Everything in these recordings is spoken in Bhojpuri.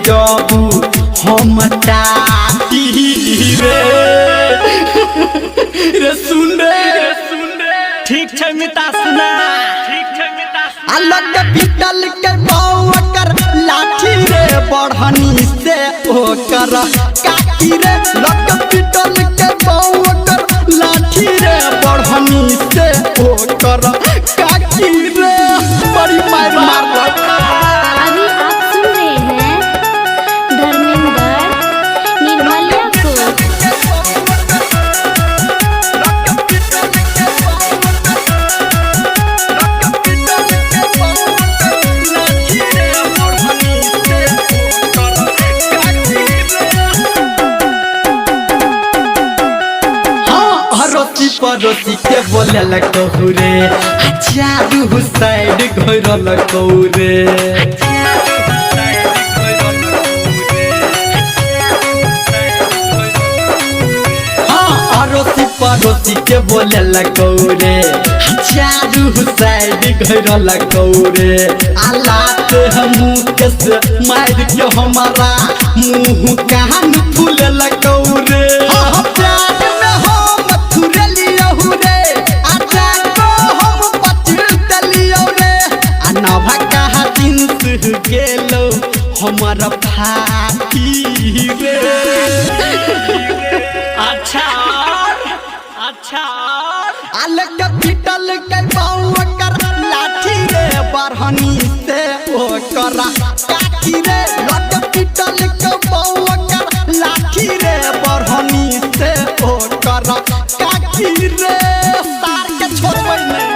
जबू हम टाटी रे सुन रे ठीक छै मिता सुना अलग पिटल के बावकर लाठी रे बढ़नी से ओकर काकी रे लग पिटल के बावकर लाठी रे बढ़नी से ओकर काकी रे बड़ी मार अभी आप सुन रहे हैं धर्मेंद्र निर्मलिया को। पड़ोसी के बोले लगू रे चारू साइड घर लगू रे अड़ोसी पड़ोसी के बोले लगू रे चारू साइड घर लगू रे आलात हम कैसे मार के हमारा मुंह कान फूल लगू रे गेलो हमारा भाई रे अच्छा अलग पिटल के बावकर लाठी रे बढ़नी से ओकर काकी रे लग पिटल के बावकर लाठी रे बढ़नी से ओकर काकी रे सार के छोड़बै नहीं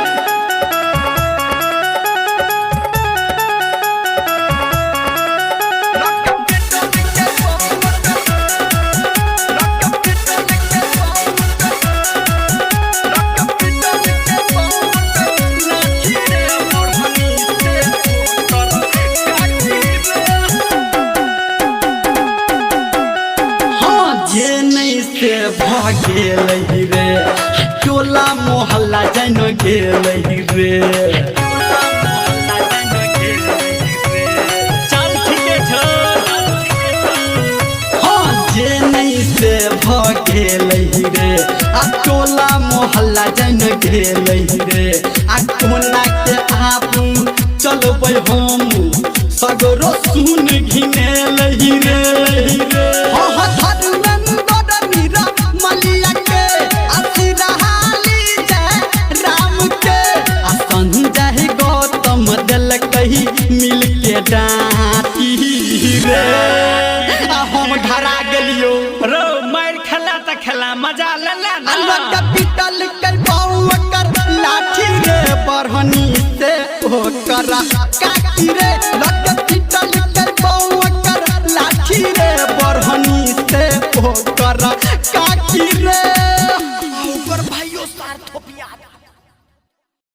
गेल रे टोला मोहल्ला जान गेल रे चल ठीके छ हाँ जे नहीं से भ गेल रे आ टोला मोहल्ला जान गेल रे आ कोना के आप चलबै हम सगरो सुन घिनेल रे हाँ मिल के डांटी रे हम धरा गेलियो रो मार खेला त खेला मजा ले अलग पिटल के बावकर लाठी रे बढ़नी से ओकर